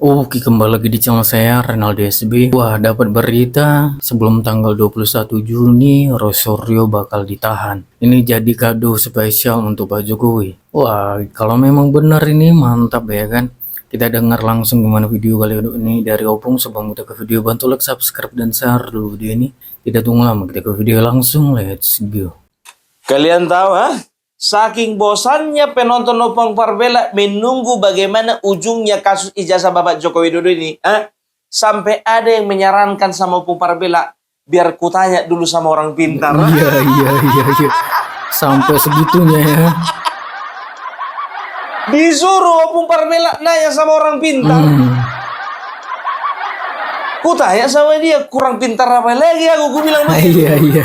Oke, kembali lagi di channel saya Renaldi SB. Wah, dapat berita sebelum tanggal 21 Juni Rosario bakal ditahan. Ini jadi kado spesial untuk Pak Jokowi. Wah, kalau memang benar ini mantap ya kan. Kita dengar langsung gimana video kali ini dari Opung. Sebelum kita ke video, bantu like, subscribe, dan share dulu video ini. Tidak tunggu lama, kita ke video langsung. Let's go. Kalian tahu, saking bosannya penonton Opung Parbela menunggu bagaimana ujungnya kasus ijazah Bapak Joko Widodo ini, sampai ada yang menyarankan sama Opung Parbela, biar kutanya dulu sama orang pintar. Iya. Sampai segitunya ya. Disuruh Opung Parbela nanya sama orang pintar. Kutanya sama dia, kurang pintar apa lagi aku bilang begitu. Iya.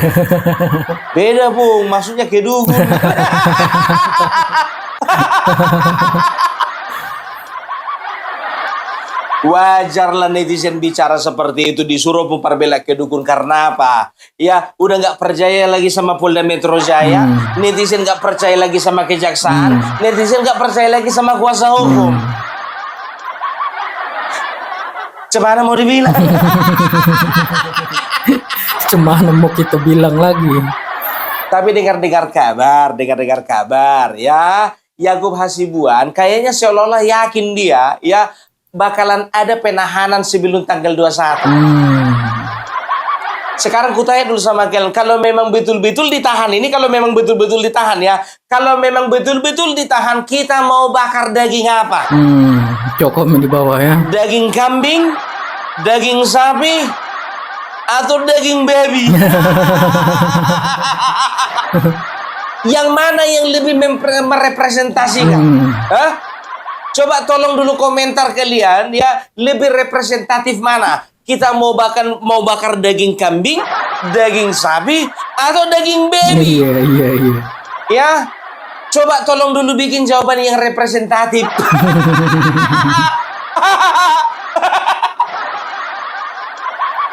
Beda, Bung, maksudnya kedukun. Wajarlah netizen bicara seperti itu, disuruh Opung Parbela kedukun karena apa? Ya, udah nggak percaya lagi sama Polda Metro Jaya, netizen nggak percaya lagi sama kejaksaan, netizen nggak percaya lagi sama kuasa hukum. Cemana mau dibilang? Cemana mau kita bilang lagi? Tapi dengar-dengar kabar ya, Yakub Hasibuan kayaknya seolah-olah yakin dia ya bakalan ada penahanan sebelum tanggal 21. Sekarang kutanya dulu sama kalian, kalau memang betul-betul ditahan ini, kalau memang betul-betul ditahan ya, kalau memang betul-betul ditahan, kita mau bakar daging apa? Cukup di bawah ya. Daging kambing, daging sapi, atau daging babi? Yang mana yang lebih merepresentasikan? Coba tolong dulu komentar kalian ya, lebih representatif mana? Kita mau bakar daging kambing, daging sapi, atau daging babi? Iya. Ya, coba tolong dulu bikin jawaban yang representatif.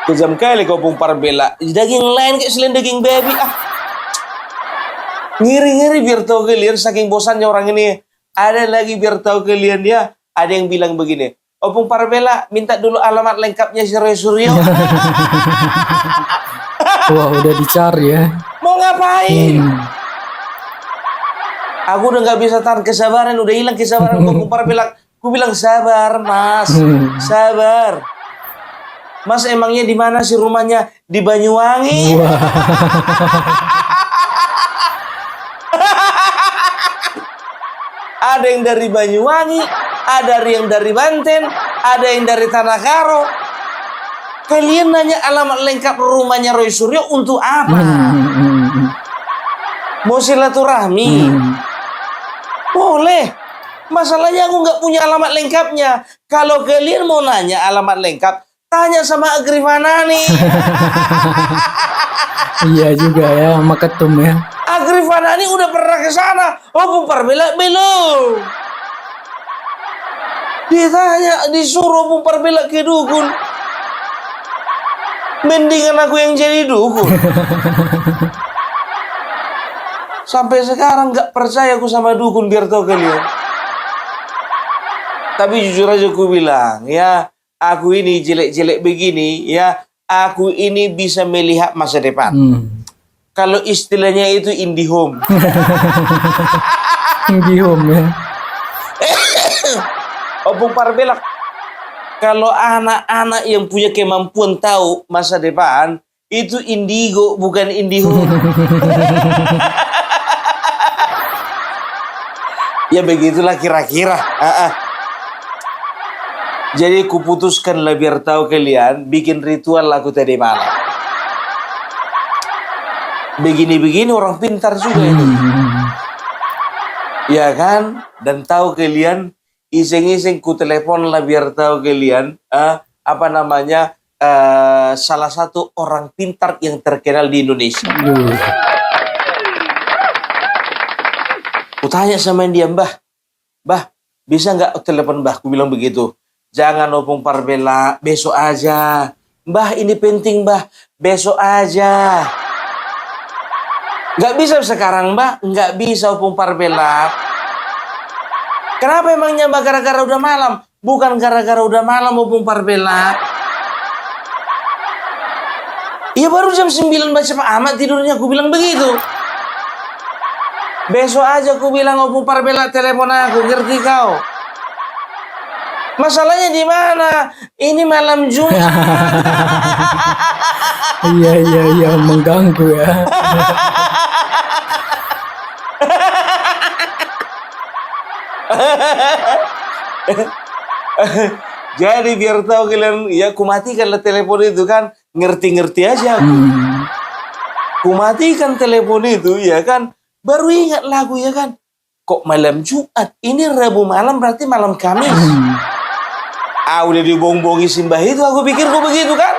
Kejam kali kau Opung Parbela. Daging lain kayak selain daging babi. Ngiri-ngiri biar tahu kalian, saking bosannya orang ini. Ada lagi biar tahu kalian ya. Ada yang bilang begini, Opung Parbela minta dulu alamat lengkapnya si Roy Suryo. Wah, udah dicari ya. Mau ngapain? Aku udah nggak bisa tahan kesabaran, udah hilang kesabaran. Opung Parbela, aku bilang sabar mas, sabar. Mas emangnya di mana sih rumahnya? Di Banyuwangi. Ada yang dari Banyuwangi, ada yang dari Banten, ada yang dari Tanah Karo. Kalian nanya alamat lengkap rumahnya Roy Suryo untuk apa? Mau silaturahmi? Boleh. Masalahnya aku nggak punya alamat lengkapnya. Kalau kalian mau nanya alamat lengkap, tanya sama Agrifanani. Iya juga ya, sama Ketum ya. Agrifanani udah pernah ke sana. Opung Parbela belum. Ditanya, disuruh Opung Parbela ke dukun. Mendingan aku yang jadi dukun. Sampai sekarang nggak percaya aku sama dukun, biar tahu kalian. Tapi jujur aja aku bilang ya, aku ini jelek-jelek begini ya, aku ini bisa melihat masa depan. Kalau istilahnya itu IndiHome. IndiHome ya. Opung Parbela, kalau anak-anak yang punya kemampuan tahu masa depan, itu Indigo bukan IndiHome. Ya begitulah kira-kira. Jadi kuputuskanlah biar tahu kalian, bikin ritual aku tadi malam. Begini-begini orang pintar juga ini. Ya kan? Dan tahu kalian, iseng-iseng ku telepon lah biar tahu kalian, salah satu orang pintar yang terkenal di Indonesia. Ku tanya sama dia, Mbah, bisa nggak telepon Mbah? Ku bilang begitu. Jangan Opung Parbela, besok aja. Mbah, ini penting Mbah, besok aja. Nggak bisa sekarang, Mbak. Nggak bisa Opung Parbela. Kenapa emangnya, Mbak? Gara-gara udah malam. Bukan gara-gara udah malam Opung Parbela. Iya baru jam 9 baca Pak Ahmad tidurnya, aku bilang begitu. Besok aja aku bilang Opung Parbela telepon aku, ngerti kau? Masalahnya di mana? Ini malam Jumat. Iya, mengganggu ya. Jadi biar tahu kalian, ya kumatikanlah telepon itu kan, ngerti-ngerti aja aku. Kumatikan telepon itu ya kan, baru ingat lagu ya kan. Kok malam Jumat? Ini Rabu malam berarti malam Kamis. Udah dibong-bongi simbah itu, aku pikir kok begitu kan.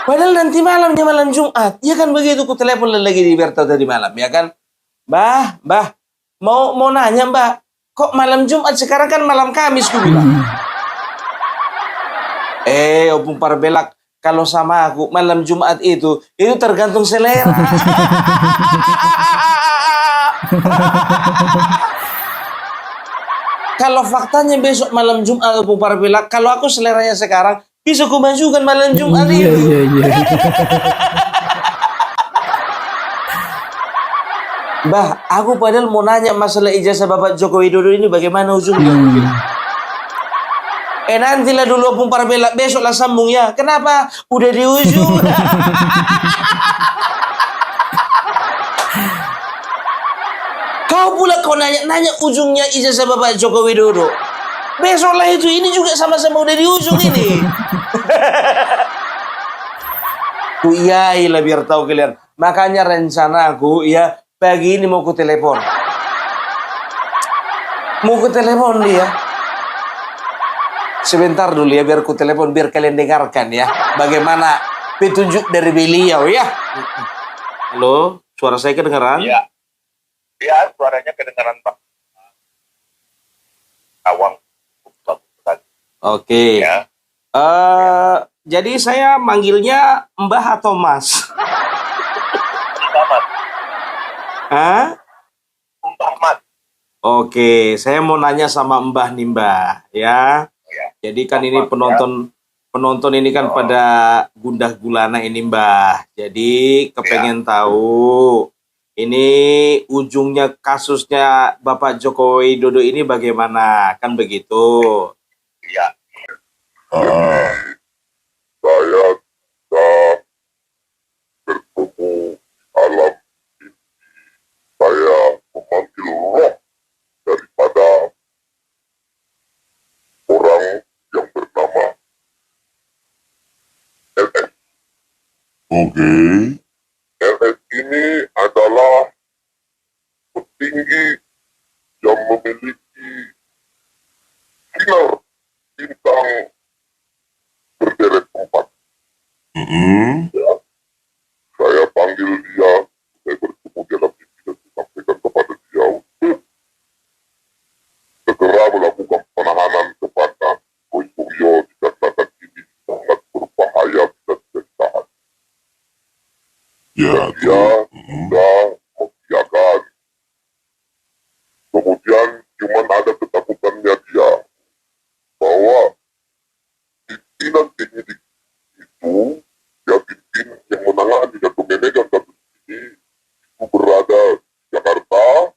Padahal nanti malamnya malam Jumat. Ya kan begitu, ku telepon lagi di Bertau tadi malam ya kan. Mbah, mau nanya Mbak, kok malam Jumat sekarang kan malam Kamis ku bilang. Opung Parbelak, kalau sama aku malam Jumat itu tergantung selera. Kalau faktanya besok malam Jumat Opung Parbelak, kalau aku seleranya sekarang bisa ku majukan malam Jumat itu. Iya. Bah, aku padahal mau nanya masalah ijazah Bapak Joko Widodo ini bagaimana ujungnya. Nantilah dulu Opung Parbelak, besoklah sambung ya. Kenapa? Udah di ujung. Kau pula kau nanya ujungnya ijazah Bapak Joko Widodo. Besoklah itu, ini juga sama-sama udah di ujung ini. Iya, biar tahu kalian. Makanya rencana aku ya pagi ini mau ku telepon. Dia. Sebentar dulu ya biar ku telepon, biar kalian dengarkan ya bagaimana petunjuk dari beliau ya. Halo, suara saya kedengaran? Iya. Iya, suaranya kedengaran Pak. Awang. Oke. Ya. Jadi saya manggilnya Mbah atau Mas? Mbah Mat. Hah? Mbah Mat. Oke, saya mau nanya sama Mbah nih Mbah ya. Ya. Jadi kan ini penonton ini kan pada gundah gulana ini Mbah. Jadi kepengen tahu ini ujungnya kasusnya Bapak Joko Widodo ini bagaimana, kan begitu? Iya. Saya sudah bertemu alam ini. Saya memanggil roh daripada orang yang bernama LS. Oke. LS ini adalah petinggi yang memiliki sinar bintang berderet 4. Ya. Saya panggil dia, saya bertemu dalam mimpi dan sampaikan kepada dia untuk segera melakukan penahanan kepada Roy Suryo dikarenakan ini sangat berbahaya bila tidak ditahan. Ya. Dan dia sudah mengiyakan. Kemudian cuman ada ketakutannya dia bahwa pimpinan penyidik itu, ya pimpinan yang menangani dan memegang kasus ini itu berada di Jakarta,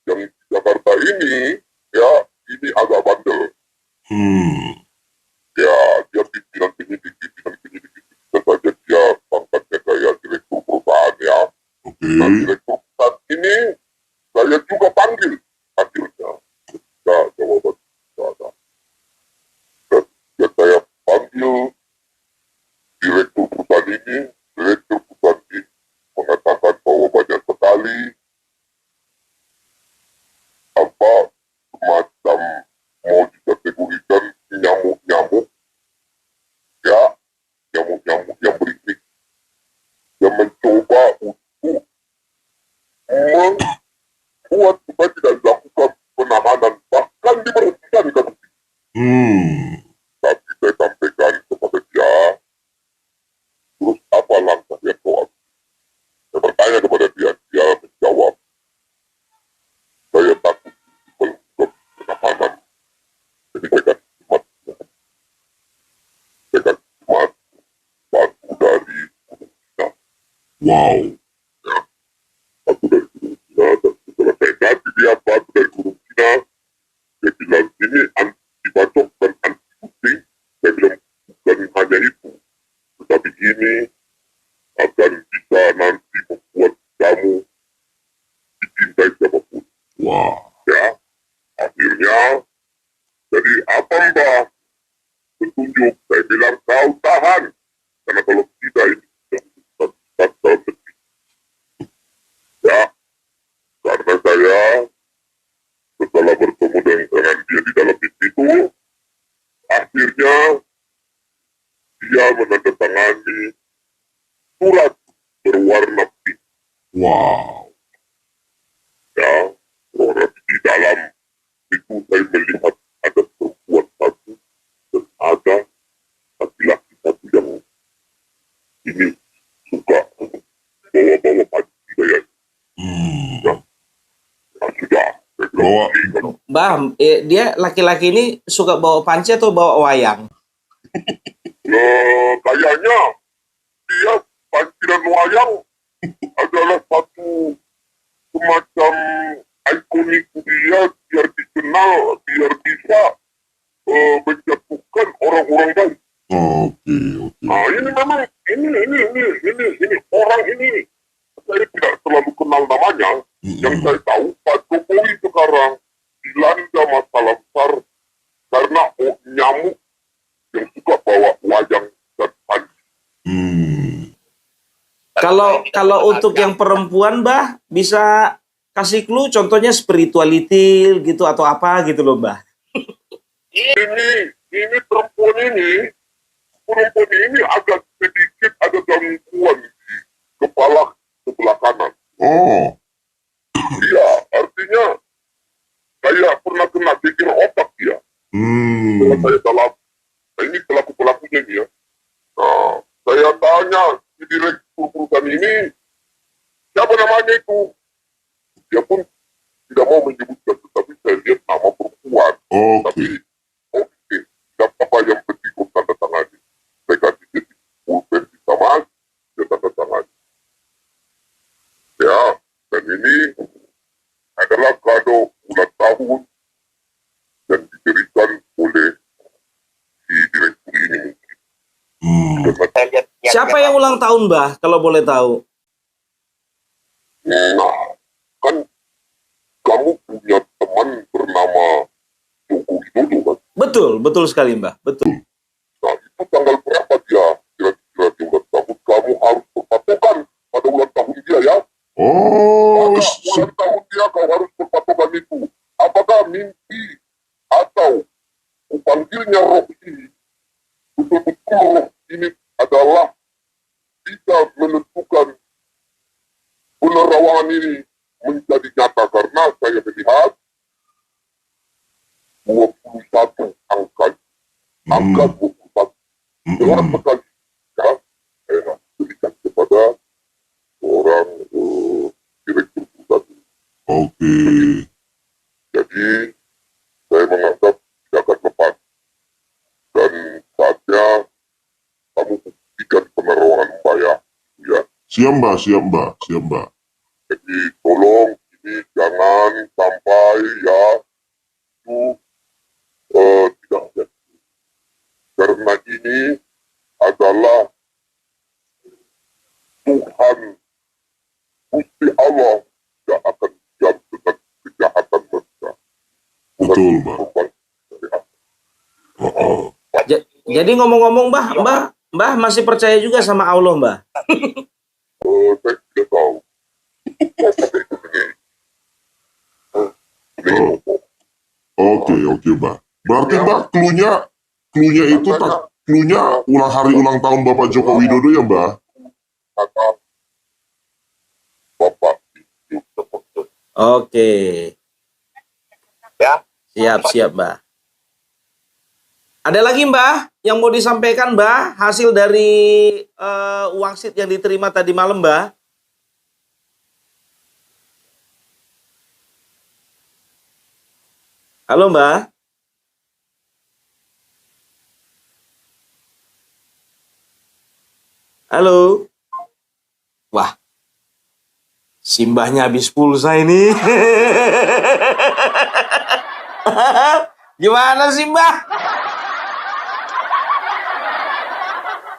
yang di Jakarta ini ya ini agak bandel. Ya dia pimpinan penyidik itu bisa saja dia pangkatnya kayak direktur perusahaan ya. Nah direktur perusahaan ini saya juga panggil akhirnya. Ya jawaban tidak ada. Ya saya panggil direktur perusahaan ini mengatakan bahwa banyak sekali semacam mau dikategorikan nyamuk-nyamuk, ya nyamuk-nyamuk yang berisik yang mencoba untuk Wow. Satu dari guru Cina, dan setelah saya ganti dia satu dari guru Cina, dia bilang ini anti bacok dan anti kucing. Saya bilang bukan hanya itu, tetapi ini akan bisa nanti membuat kamu dicintai siapapun. Wah. Ya, akhirnya jadi apa mbak? Petunjuk, saya bilang kau tahan, karena kalau tidak ini dalam negeri. Ya, karena saya setelah bertemu dengan dia di dalam mimpi itu, akhirnya dia menandatangani surat berwarna pink. Wow. Ya, warna pink. Di dalam itu saya melihat ada perempuan satu dan ada laki-laki satu yang ini suka bawa-bawa panci gaya. Ya, sudah. Saya bilang, Bawa. "Ini kalau Mbah, dia laki-laki ini suka bawa panci atau bawa wayang? kayaknya dia panci dan wayang adalah satu semacam ikonik dia biar dikenal, biar bisa menjatuhkan orang-orang baik. Oke. Nah ini memang ini orang ini saya tidak terlalu kenal namanya. Yang saya tahu Pak Jokowi sekarang dilanda masalah besar karena nyamuk yang suka bawa wayang dan panci. Kalau untuk yang perempuan, Mbah, bisa kasih clue contohnya spirituality gitu atau apa gitu loh, Mbah. Ini perempuan ini agak sedikit ada gangguan di kepala sebelah kanan. Oh. Iya, artinya saya pernah kena geger otak dia. Setelah saya dalam, nah ini pelaku-pelakunya dia. Nah, saya tanya si direktur perusahaan ini, siapa namanya itu? Dia pun tidak mau menyebutkan, tetapi saya lihat nama perempuan. Tapi, oke, tidak apa yang penting kau tanda tangani. Saya kasih dia pulpen bisa mas, dia tanda tangani. Ya, dan ini adalah kado ulang tahun yang diberikan oleh si direktur ini. Karena Siapa yang ulang tahun, Mbah, kalau boleh tahu? nah, kan kamu punya teman bernama Joko Widodo kan? Betul sekali, Mbah. Betul. Nah, itu tanggal berapa dia kira-kira di ulang tahun? Kamu harus berpatokan pada ulang tahun dia ya. Oh. Pada ulang tahun dia kau harus berpatokan itu. Apakah mimpi atau panggilnya roh ini betul-betul roh ini adalah bisa menentukan penerawangan ini menjadi nyata, karena saya melihat 21 angka 21 jelas sekali ya. Saya berikan kepada orang direktur pusat. Oke. Jadi saya menganggap tidak akan lepas, dan saatnya kamu buktikan penerawangan upaya ya. Siap mbak. Jadi tolong ini jangan sampai ya itu tidak ada, karena ini adalah Tuhan Gusti Allah tidak akan diam dengan kejahatan mereka. Betul mbak. Jadi ngomong-ngomong, Mbah masih percaya juga sama Allah, Mbah? Saya tidak tahu. Oke mbak. Berarti mbak cluenya itu hari ulang tahun Bapak Joko Widodo ya mbak? Kata Bapak Oke. ya. Siap, Mbah. Ada lagi, Mbah, yang mau disampaikan, Mbah, hasil dari wangsit yang diterima tadi malam, Mbah? Halo, Mbah. Halo. Wah, Simbahnya habis pulsa ini. Gimana Simbah?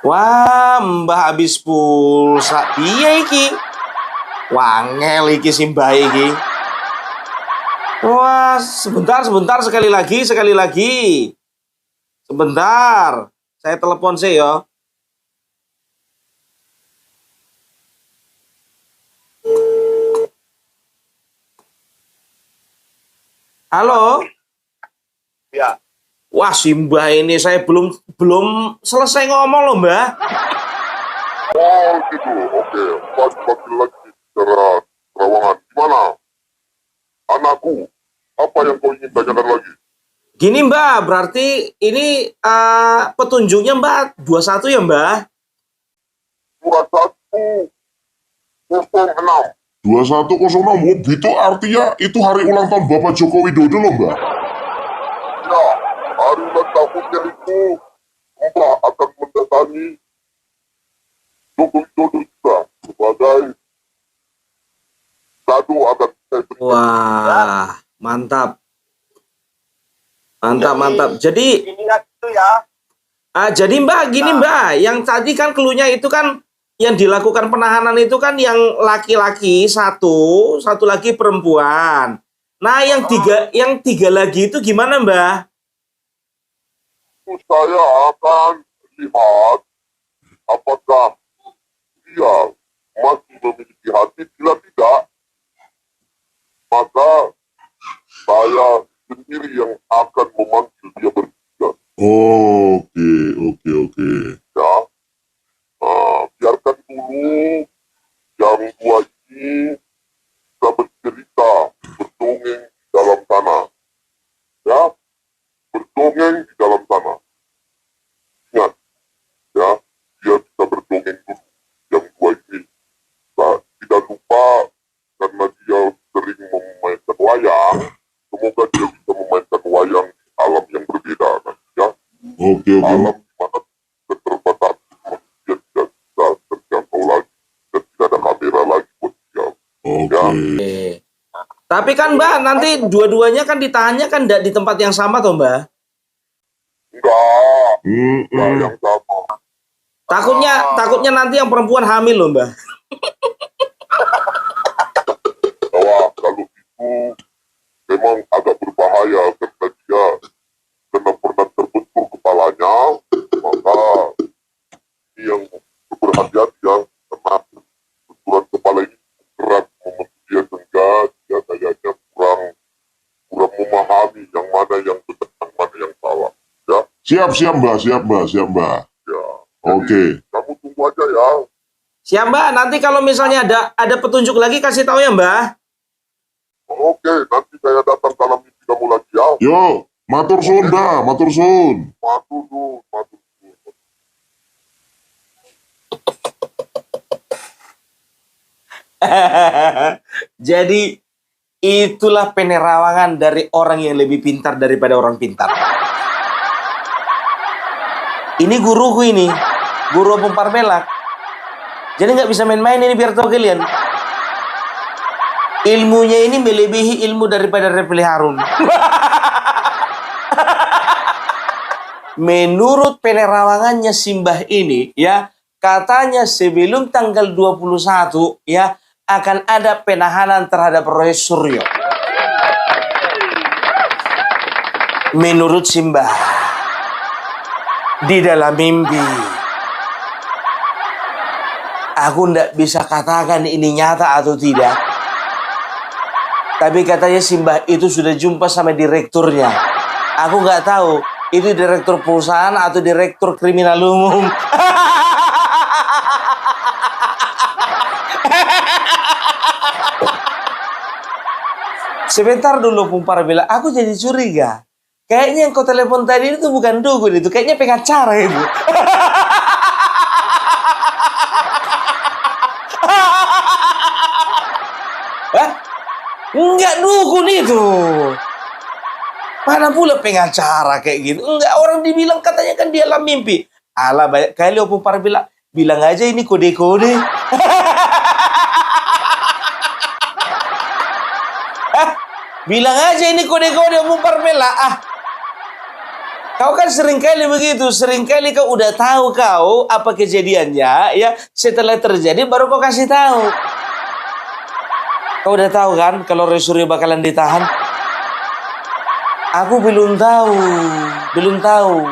Wah, Mbah habis pulsa. Iya iki. Wangel iki Simbah iki. Wah, sebentar sekali lagi. Sebentar. Saya telepon sih ya. Halo? Ya. Wah, Simbah ini saya belum selesai ngomong loh, Mbah. Oh gitu, oke. Bagi lagi secara terawangan. Gimana? Anakku, apa yang kau ingin tanyakan lagi? Gini, Mbah, berarti ini petunjuknya Mbah 21 ya, Mbah? Surat 106. 2106, oh, gitu artinya itu hari ulang tahun Bapak Joko Widodo loh, Mbak. Ya, hari ulang tahunnya itu Mbak akan mendatangi Joko Widodo juga sebagai kado akan saya berikan. Wah, mantap. Jadi Ingat itu ya. jadi Mbak, gini Mbak, yang tadi kan cluenya itu kan yang dilakukan penahanan itu kan yang laki-laki satu lagi perempuan. Nah, yang tiga lagi itu gimana, Mbah? Saya akan lihat apakah dia masih memiliki hati. Bila tidak, maka saya sendiri yang akan memanggil dia bertiga. Oke. Ya, biarkan dulu yang dua ini kita bercerita, berdongeng di dalam sana. Ya, berdongeng di dalam sana. Ingat, ya, dia bisa berdongeng dulu. Yang dua ini, nah, tidak lupa karena dia sering memainkan wayang. Semoga dia bisa memainkan wayang di alam yang berbeda, kan? Ya, Oke. alam di mana keterbatasan manusia tidak bisa terjangkau lagi dan tidak ada kamera lagi buat dia. Oke. Tapi kan Mbak, nanti dua-duanya kan ditahannya kan di tempat yang sama toh, Mbak? Enggak Mm-mm. yang sama. Takutnya nanti yang perempuan hamil loh, Mbak. Bahwa kalau itu memang agak berbahaya karena dia pernah terbentur kepalanya, maka ini yang berhati-hati ya, karena benturan kepala ini keras membentuk dia sehingga dia kayaknya kurang memahami yang mana yang benar, yang mana yang salah. Ya, Siap, Mbak. ya. Oke. Kamu tunggu aja ya. Siap, Mbak. Nanti kalau misalnya ada petunjuk lagi kasih tahu ya, Mbak. Oke, nanti saya datang dalam mimpi kamu lagi ya. Yo, matur suwun, Mbak, matur suwun. Matur dulu. Jadi itulah penerawangan dari orang yang lebih pintar daripada orang pintar. Ini guruku ini, guru Pumpar Belak. Jadi nggak bisa main-main ini biar tahu kalian. Ilmunya ini melebihi ilmu daripada Refli Harun. Menurut penerawangannya Simbah ini, ya, katanya sebelum tanggal 21, ya, akan ada penahanan terhadap Roy Suryo. Menurut Simbah, di dalam mimpi, aku ndak bisa katakan ini nyata atau tidak. Tapi katanya Simbah itu sudah jumpa sama direkturnya. Aku nggak tahu itu direktur perusahaan atau direktur kriminal umum. Sebentar dulu Pumpar bilang, aku jadi curiga. Kayaknya yang kau telepon tadi itu bukan dukun itu, kayaknya pengacara itu. Hah? Enggak dukun itu. Mana pula pengacara kayak gitu. Enggak, orang dibilang katanya kan dia dalam mimpi. Alah, banyak kali Pumpar bilang aja ini kode-kode. Bilang aja ini kode-kode Om Parmela. Kau kan seringkali begitu, seringkali kau udah tahu kau apa kejadiannya, ya setelah terjadi baru kau kasih tahu. Kau udah tahu kan kalau Roy Suryo bakalan ditahan? Aku belum tahu, belum tahu.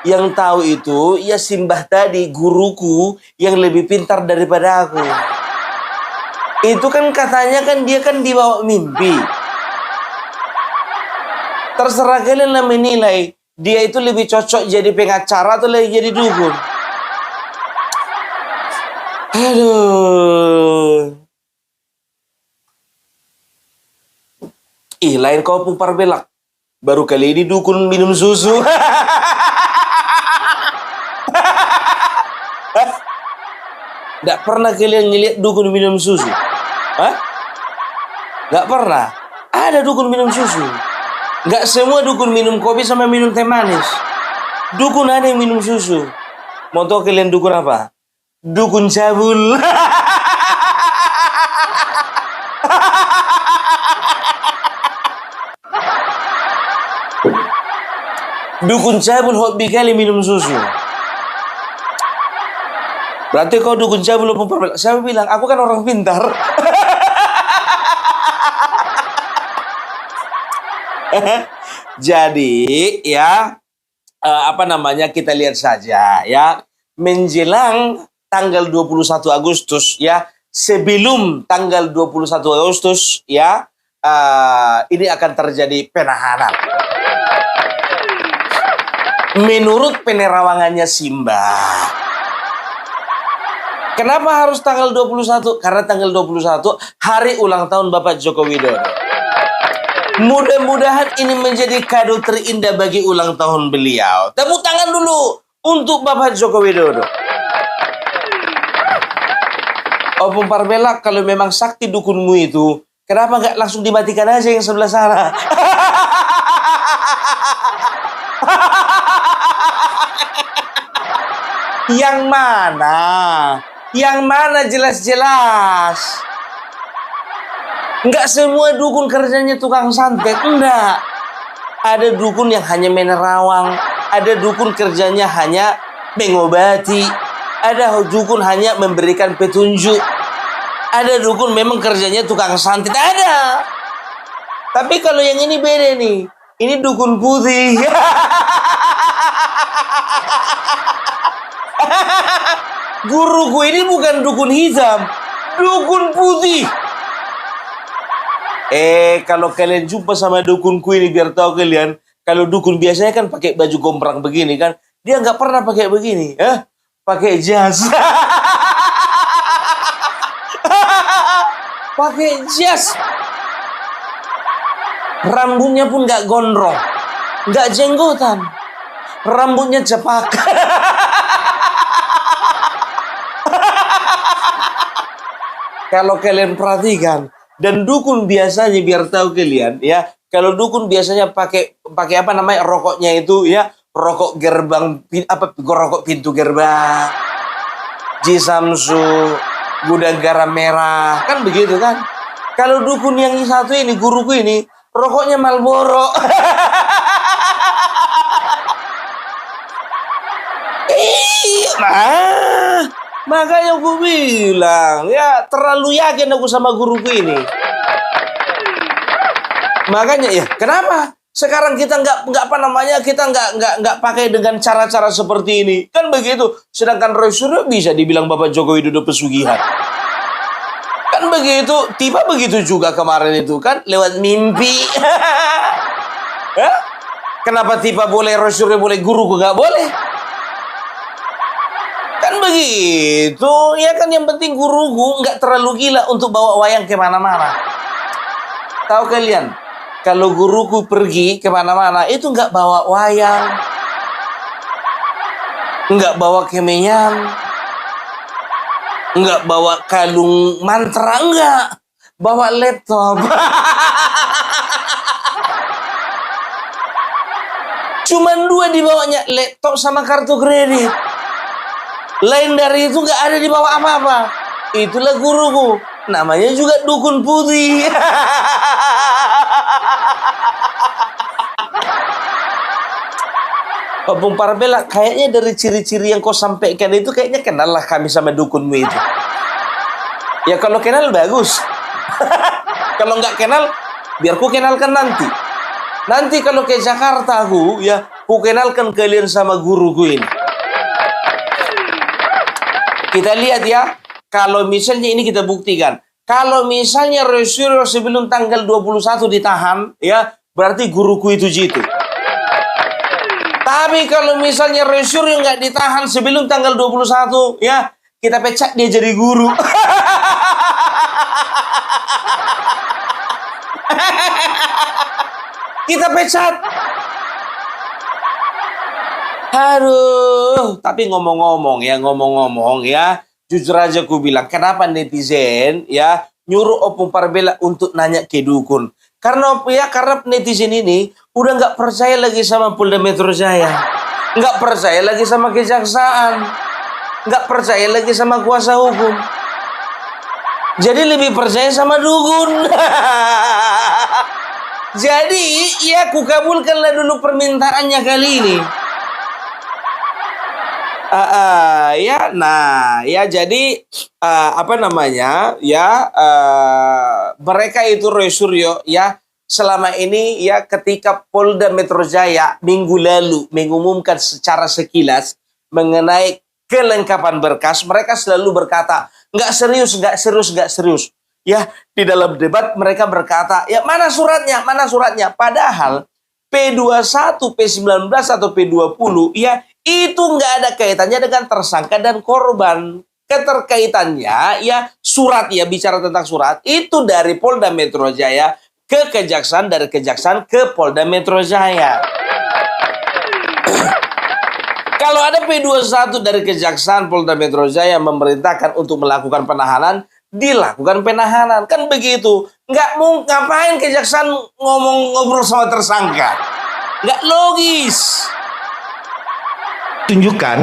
Yang tahu itu ya Simbah tadi, guruku yang lebih pintar daripada aku. Itu kan katanya kan dia kan dibawa mimpi. Terserah kalian lah menilai. Dia itu lebih cocok jadi pengacara atau lagi jadi dukun. Aduh. Lain kau Om Parmela. Baru kali ini dukun minum susu. Nggak pernah kalian ngeliat dukun minum susu? Nggak pernah. Ada dukun minum susu. Nggak semua dukun minum kopi sama minum teh manis. Dukun ada yang minum susu. Mau tahu kalian dukun apa? Dukun cabul. Dukun cabul hobi kali minum susu. Berarti kau dukun cabul. Siapa bilang? Aku kan orang pintar. Jadi ya kita lihat saja ya, menjelang tanggal 21 Agustus ya, sebelum tanggal 21 Agustus ya, ini akan terjadi penahanan. Menurut penerawangannya Simbah. Kenapa harus tanggal 21? Karena tanggal 21 hari ulang tahun Bapak Joko Widodo. Mudah-mudahan ini menjadi kado terindah bagi ulang tahun beliau. Tepuk tangan dulu untuk Bapak Joko Widodo. Om Parmela, kalau memang sakti dukunmu itu, kenapa nggak langsung dimatikan aja yang sebelah sana? Yang mana? Yang mana jelas-jelas? Enggak semua dukun kerjanya tukang santet, enggak. Ada dukun yang hanya menerawang, ada dukun kerjanya hanya mengobati, ada dukun hanya memberikan petunjuk, ada dukun memang kerjanya tukang santet, ada. Tapi kalau yang ini beda nih, ini dukun putih. Guruku ini bukan dukun hitam, dukun putih. Kalau kalian jumpa sama dukunku ini, biar tahu kalian, kalau dukun biasanya kan pakai baju gombrang begini kan, dia nggak pernah pakai begini, pakai jas, pakai jas, rambutnya pun nggak gondrong, nggak jenggotan, rambutnya cepak. Kalau kalian perhatikan. Dan dukun biasanya, biar tahu kalian ya, kalau dukun biasanya pakai rokoknya itu ya, rokok gerbang rokok pintu gerbang, Jisamsu, gudang garam merah, kan begitu kan? Kalau dukun yang satu ini, guruku ini, rokoknya Marlboro. Makanya aku bilang, ya terlalu yakin aku sama guruku ini. Makanya ya, kenapa sekarang kita nggak pakai dengan cara-cara seperti ini? Kan begitu. Sedangkan Roy Suryo bisa dibilang Bapak Joko Widodo pesugihan. Kan begitu. Tiba begitu juga kemarin itu kan lewat mimpi. Kenapa tiba boleh, Roy Suryo boleh, guruku nggak boleh? Begitu ya kan, yang penting guruku nggak terlalu gila untuk bawa wayang kemana-mana. Tahu kalian, kalau guruku pergi kemana-mana itu nggak bawa wayang, nggak bawa kemenyan, nggak bawa kalung mantra, nggak bawa laptop. Cuman dua dibawanya, laptop sama kartu kredit. Lain dari itu nggak ada dibawa apa-apa. Itulah guruku. Namanya juga dukun putih. Bung Parbela, kayaknya dari ciri-ciri yang kau sampaikan itu kayaknya kenal lah kami sama dukunmu itu. Ya kalau kenal bagus. Kalau nggak kenal, biar ku kenalkan nanti. Nanti kalau ke Jakarta aku, ya ku kenalkan kalian sama guruku ini. Kita lihat ya, kalau misalnya ini kita buktikan. Kalau misalnya Rosario sebelum tanggal 21 ditahan, ya berarti guruku itu jitu. Tapi kalau misalnya Rosario nggak ditahan sebelum tanggal 21, ya kita pecat dia jadi guru. Kita pecat. Aduh, tapi ngomong-ngomong ya, jujur aja ku bilang, kenapa netizen ya nyuruh Opung Parbela untuk nanya ke dukun? Karena netizen ini udah nggak percaya lagi sama Polda Metro Jaya, nggak percaya lagi sama kejaksaan, nggak percaya lagi sama kuasa hukum. Jadi lebih percaya sama dukun. Jadi ya ku kabulkanlah dulu permintaannya kali ini. Jadi mereka itu Rosario ya selama ini ya ketika Polda Metro Jaya minggu lalu mengumumkan secara sekilas mengenai kelengkapan berkas, mereka selalu berkata nggak serius. Ya, di dalam debat mereka berkata, ya mana suratnya? Padahal P21, P19 atau P20 ya itu nggak ada kaitannya dengan tersangka dan korban. Keterkaitannya ya surat, ya bicara tentang surat itu dari Polda Metro Jaya ke kejaksaan, dari kejaksaan ke Polda Metro Jaya. Kalau ada P21 dari kejaksaan, Polda Metro Jaya memerintahkan untuk melakukan penahanan, dilakukan penahanan, kan begitu. Ngapain kejaksaan ngobrol sama tersangka? Nggak logis. Tunjukkan,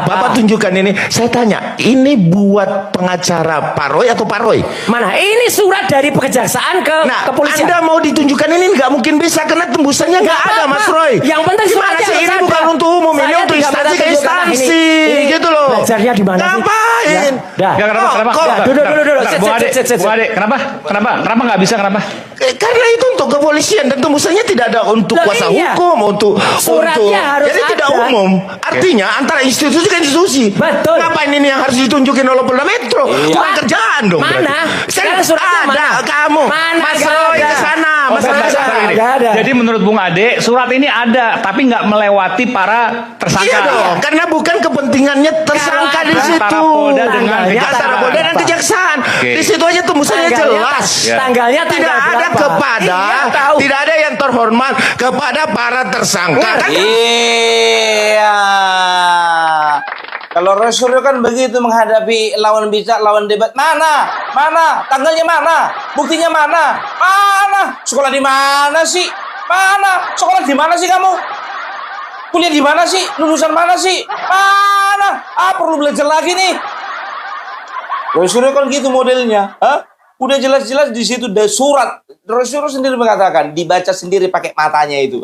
Bapak tunjukkan ini. Saya tanya, ini buat pengacara Pak Roy atau Pak Roy? Mana? Ini surat dari kejaksaan ke kepolisian. Anda mau ditunjukkan ini nggak mungkin bisa karena tembusannya nggak ada, Mas Roy. Yang penting gimana sih ini bukan untuk umum, ini untuk instansi ke instansi, gitu loh. Belajarnya di mana sih? Ngapain? Kenapa? Bu Ade, kenapa nggak bisa, kenapa? Karena itu untuk kepolisian dan tembusannya tidak ada untuk kuasa hukum, untuk suratnya harus jadi tidak umum. Artinya antara institusi ke institusi. Betul. Ngapain ini yang harus ditunjukin oleh Polda Metro? Bukan kerjaan dong. Mana? Saya suratnya ada mana? Kamu. Mana? Mas Roy ke sana. Jadi menurut Bung Ade, surat ini ada, tapi nggak melewati para tersangka. Iya dong, karena bukan kepentingannya tersangka di situ. Antara Polda dengan kejaksaan. Antara Polda dan kejaksaan. Di situ aja tembusannya jelas. Tanggalnya tidak ada kepada, tidak ada yang terhormat kepada para tersangka. Iya. Kalau Rosario kan begitu menghadapi lawan bicara, lawan debat. Mana? Tanggalnya mana? Buktinya mana? Sekolah di mana sih? Sekolah di mana sih kamu? Kuliah di mana sih? Lulusan mana sih? Perlu belajar lagi nih. Rosario kan gitu modelnya. Udah jelas-jelas di situ ada surat. Rosario sendiri mengatakan dibaca sendiri pakai matanya itu.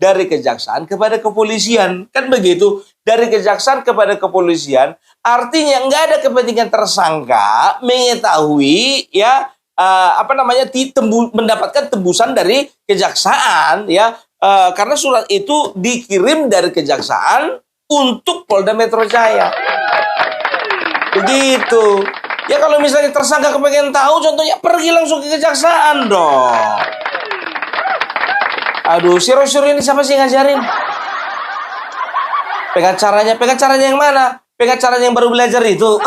Dari kejaksaan kepada kepolisian, kan begitu. Dari kejaksaan kepada kepolisian, artinya nggak ada kepentingan tersangka mengetahui ya mendapatkan tembusan dari kejaksaan ya, karena surat itu dikirim dari kejaksaan untuk Polda Metro Jaya. Begitu. Ya kalau misalnya tersangka kepengen tahu, contohnya pergi langsung ke kejaksaan dong. Aduh, si Rosario ini siapa sih ngajarin? Pengacaranya yang mana? Pengacaranya yang baru belajar itu.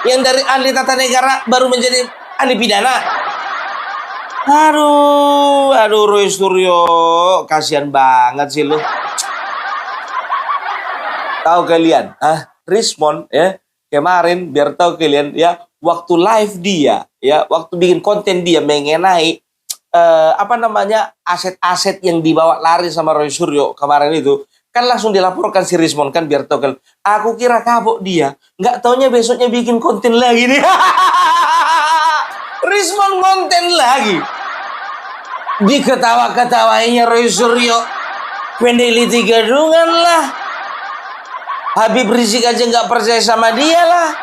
Yang dari ahli tata negara baru menjadi ahli pidana. Aduh Rosario, kasihan banget sih lu. Tahu kalian, Rismon ya kemarin, biar tahu kalian ya, waktu live dia ya, waktu bikin konten dia mengenai aset-aset yang dibawa lari sama Rosario kemarin itu, kan langsung dilaporkan si Rismon kan, biar tahu kan. Aku kira kapok dia, nggak taunya besoknya bikin konten lagi nih. Rismon konten lagi. Diketawa-ketawainya Roy Suryo. Peneliti gadungan lah. Habib Rizik aja nggak percaya sama dia lah.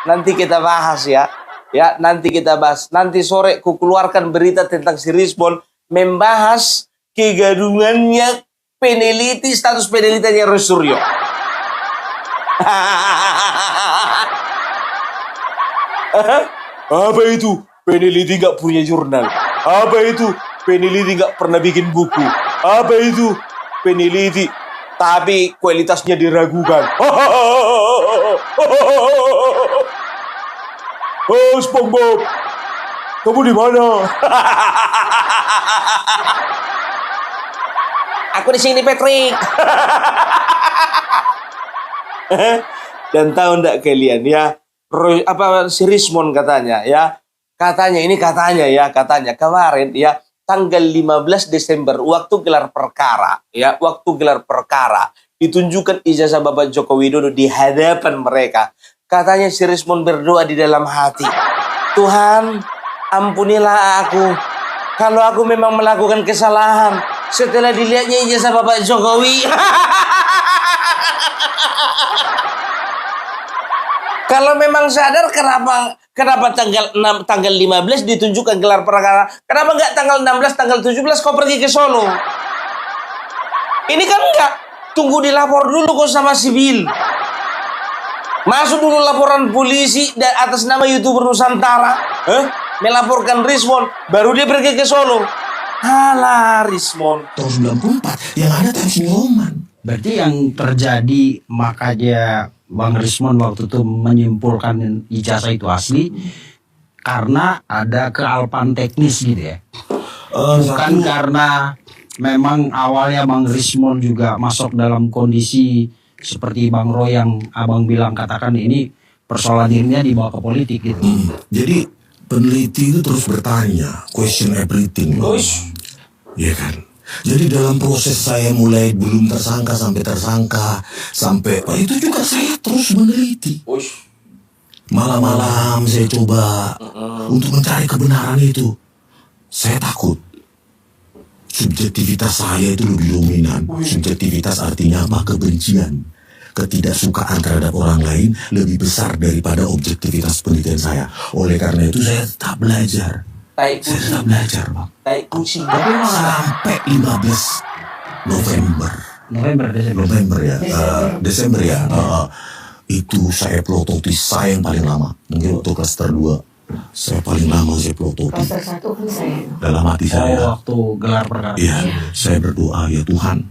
Nanti kita bahas ya. Ya, nanti kita bahas. Nanti sore ku keluarkan berita tentang si Rismon membahas kegadungannya peneliti, status penelitiannya Roy Suryo. Apa itu? Peneliti nggak punya jurnal. Apa itu? Peneliti nggak pernah bikin buku. Apa itu? Peneliti tapi kualitasnya diragukan. Oh, SpongeBob, kamu di mana? Aku di sini, Patrick. Dan tahu ndak kalian ya, si Rismon katanya ya, katanya kemarin ya, tanggal 15 Desember waktu gelar perkara ditunjukkan ijazah Bapak Joko Widodo di hadapan mereka. Katanya si Rismon berdoa di dalam hati, Tuhan ampunilah aku kalau aku memang melakukan kesalahan setelah dilihatnya ijazah Bapak Jokowi. Kalau memang sadar, kenapa tanggal 15 ditunjukkan gelar perkara? Kenapa nggak tanggal 16, tanggal 17 kau pergi ke Solo? Ini kan enggak. Tunggu dilapor dulu kau sama sibil. Masuk dulu laporan polisi atas nama YouTuber Nusantara. Melaporkan Rismon, baru dia pergi ke Solo. Halah Rismon. Tahun 94 yang ada tensi Roman. Berarti yang terjadi makanya Bang Rismon waktu itu menyimpulkan ijazah itu asli karena ada kealpan teknis gitu ya. Bukan karena memang awalnya Bang Rismon juga masuk dalam kondisi seperti Bang Roy yang abang bilang, katakan ini persoalan dirinya dibawa ke politik gitu. Jadi peneliti itu terus bertanya, question everything. Iya kan? Jadi dalam proses saya mulai belum tersangka sampai itu juga saya terus meneliti. Malam-malam saya coba untuk mencari kebenaran itu. Saya takut subjektivitas saya itu lebih dominan. Subjektivitas artinya apa? Kebencian, ketidaksukaan terhadap orang lain lebih besar daripada objektivitas penelitian saya. Oleh karena itu saya tetap belajar. Saya tetap belajar, Bang. Sampai 15 Desember ya. Itu saya pelototi saya yang paling lama. Mungkin waktu klaster 2 saya paling lama saya pelototi. Klaster 1 pun saya. Dalam hati saya. Waktu gelar perkara. Iya, saya berdoa, ya Tuhan,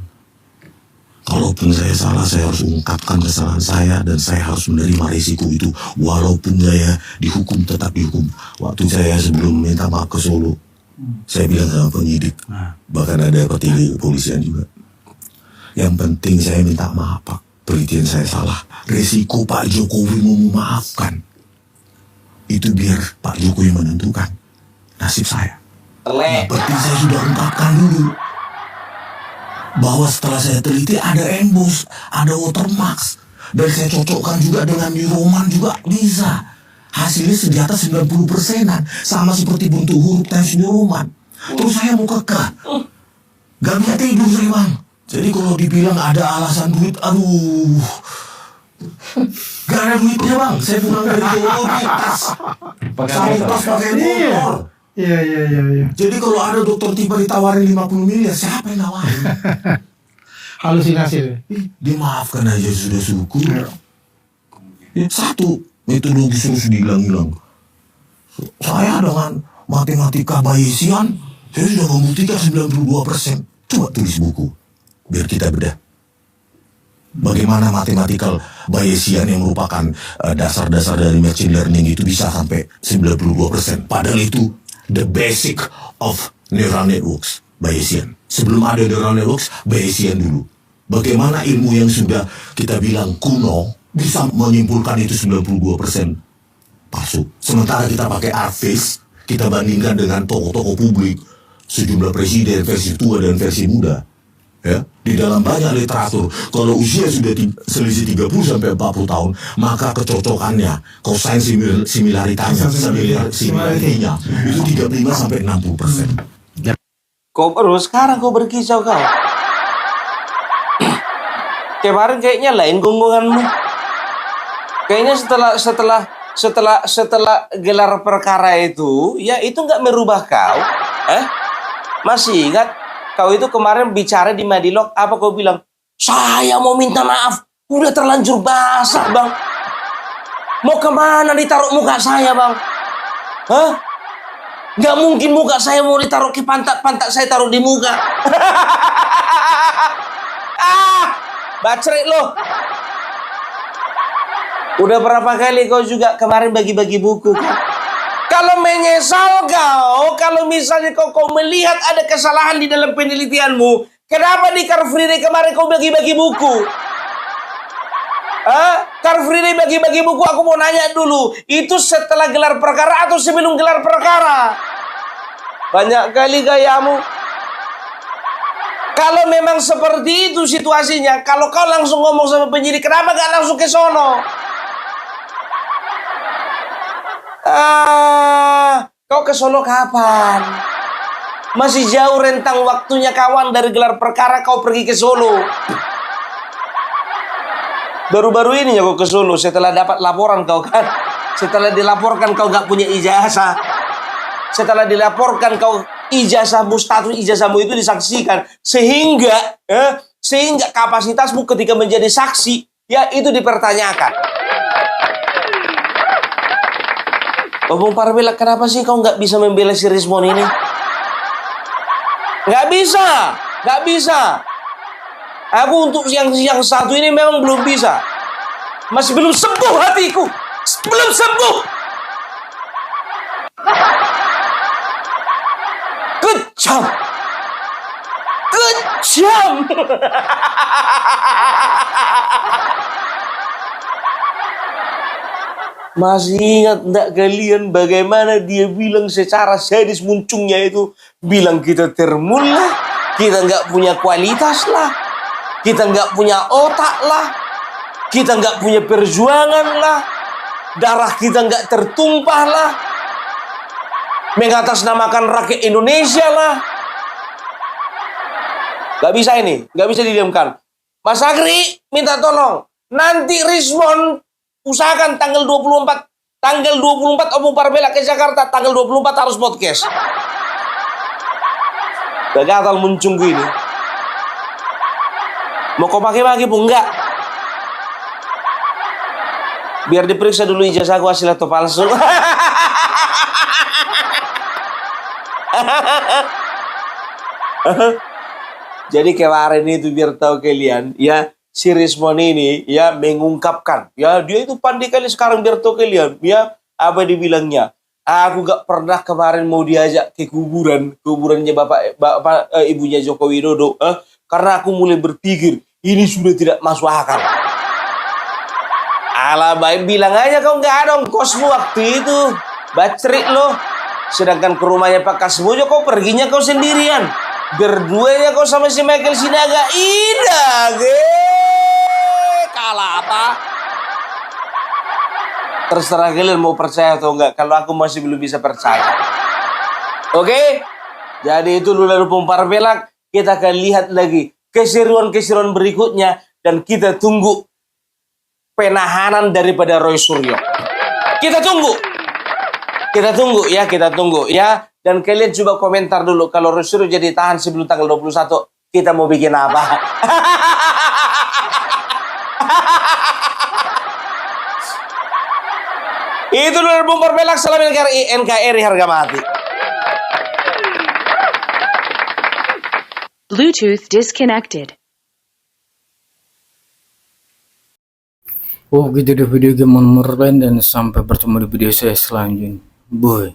kalaupun saya salah, saya harus ungkapkan kesalahan saya dan saya harus menerima risiko itu. Walaupun saya dihukum, tetap dihukum. Waktu saya sebelum minta maaf ke Solo, saya bilang sama penyidik, bahkan ada petinggi kepolisian juga, yang penting saya minta maaf Pak, penelitian saya salah. Risiko Pak Jokowi mau memaafkan, itu biar Pak Jokowi menentukan nasib saya. Yang penting saya sudah ungkapkan dulu bahwa setelah saya teliti ada embus, ada watermarks, dan saya cocokkan juga dengan New Roman juga bisa. Hasilnya senjata 90%-an, sama seperti bentuk huruf Times New Roman. Terus saya mau kekeh, gak bisa tidur saya Bang. Jadi kalau dibilang ada alasan duit, aduh, gak ada duitnya Bang. Saya pulang dari Solo di tas, sama tas pakai motor. Iya. Jadi kalau ada dokter tiba ditawarin 50 miliar, siapa yang nawarin? Halusinasi. Dimaafkan aja sudah syukur. Satu, metodologi terus dihilang-hilang. Saya dengan matematika Bayesian, saya sudah membuktikan 92%. Coba tulis buku, biar kita bedah. Bagaimana matematikal Bayesian yang merupakan dasar-dasar dari machine learning itu bisa sampai 92%. Padahal itu the basic of neural networks, Bayesian. Sebelum ada neural networks, Bayesian dulu. Bagaimana ilmu yang sudah kita bilang kuno bisa menyimpulkan itu 92% palsu. Sementara kita pakai artis, kita bandingkan dengan tokoh-tokoh publik, sejumlah presiden versi tua dan versi muda. Ya, di dalam banyak literatur, kalau usia sudah selisih 30 sampai 40 tahun, maka kecocokannya, cosine similaritasnya, similaritinya itu 35 sampai 60%. Kau baru sekarang kau berkicau kau. Kemarin kayaknya lain gonggonganmu. Kayaknya setelah gelar perkara itu, ya itu nggak merubah kau. Masih ingat? Kau itu kemarin bicara di Madilog, apa kau bilang? Saya mau minta maaf, udah terlanjur basah bang. Mau kemana ditaruh muka saya bang? Hah? Gak mungkin muka saya mau ditaruh ke pantat saya taruh di muka. Bacrek lo. Udah berapa kali kau juga kemarin bagi-bagi buku kan? Kalau menyesal kau, kalau misalnya kau melihat ada kesalahan di dalam penelitianmu, kenapa di Car Free Day kemarin kau bagi-bagi buku? Car Free Day bagi-bagi buku, aku mau nanya dulu, itu setelah gelar perkara atau sebelum gelar perkara? Banyak kali gayamu. Kalau memang seperti itu situasinya, kalau kau langsung ngomong sama penyidik, kenapa gak langsung ke sono? Kau ke Solo kapan? Masih jauh rentang waktunya kawan dari gelar perkara kau pergi ke Solo. Baru-baru ini ya kau ke Solo setelah dapat laporan kau kan. Setelah dilaporkan kau gak punya ijazah. Setelah dilaporkan kau ijazahmu, status ijazahmu itu disaksikan. Sehingga kapasitasmu ketika menjadi saksi, ya itu dipertanyakan. Bung Parvela, kenapa sih kau nggak bisa membela si Rismon ini? Nggak bisa. Aku untuk yang satu ini memang belum bisa. Masih belum sembuh hatiku. Belum sembuh. Kejam. Masih ingat enggak kalian bagaimana dia bilang secara sadis muncungnya itu? Bilang kita termul lah, kita nggak punya kualitas lah, kita nggak punya otak lah, kita nggak punya perjuangan lah, darah kita nggak tertumpah lah, mengatasnamakan rakyat Indonesia lah. Nggak bisa ini, nggak bisa didiamkan. Mas Agri, minta tolong. Nanti Rismon usahakan tanggal 24 Opung Parvela ke Jakarta, tanggal 24 harus podcast. Gagal muncungku ini. Mau kau pakai-pakai pun enggak? Biar diperiksa dulu ijazahku asli atau palsu. Jadi kemarin itu biar tahu kalian, ya si Rismon ini ya mengungkapkan, ya dia itu pandai kali sekarang biar tahu kalian, ya apa dibilangnya. Aku gak pernah kemarin mau diajak ke kuburannya bapak ibunya Joko Widodo, karena aku mulai berpikir ini sudah tidak masuk akal. Alah baik bilang aja kau nggak ada ongkosmu waktu itu, bacrik lo. Sedangkan ke rumahnya Pak Kasmojo kau perginya kau sendirian, berduanya kau sama si Michael Sinaga. Indah, kalah apa? Terserah kalian mau percaya atau enggak. Kalau aku masih belum bisa percaya. Oke? Jadi itu dulu Opung Parvela. Kita akan lihat lagi keseruan-keseruan berikutnya. Dan kita tunggu penahanan daripada Roy Suryo. Kita tunggu ya. Dan kalian coba komentar dulu. Kalau Roy Suryo jadi tahan sebelum tanggal 21. Kita mau bikin apa? Itu dulu Opung Parvela, salam NKRI harga mati. Bluetooth disconnected. Oh gitu deh video game menurut kalian, dan sampai bertemu di video saya selanjutnya. Boy.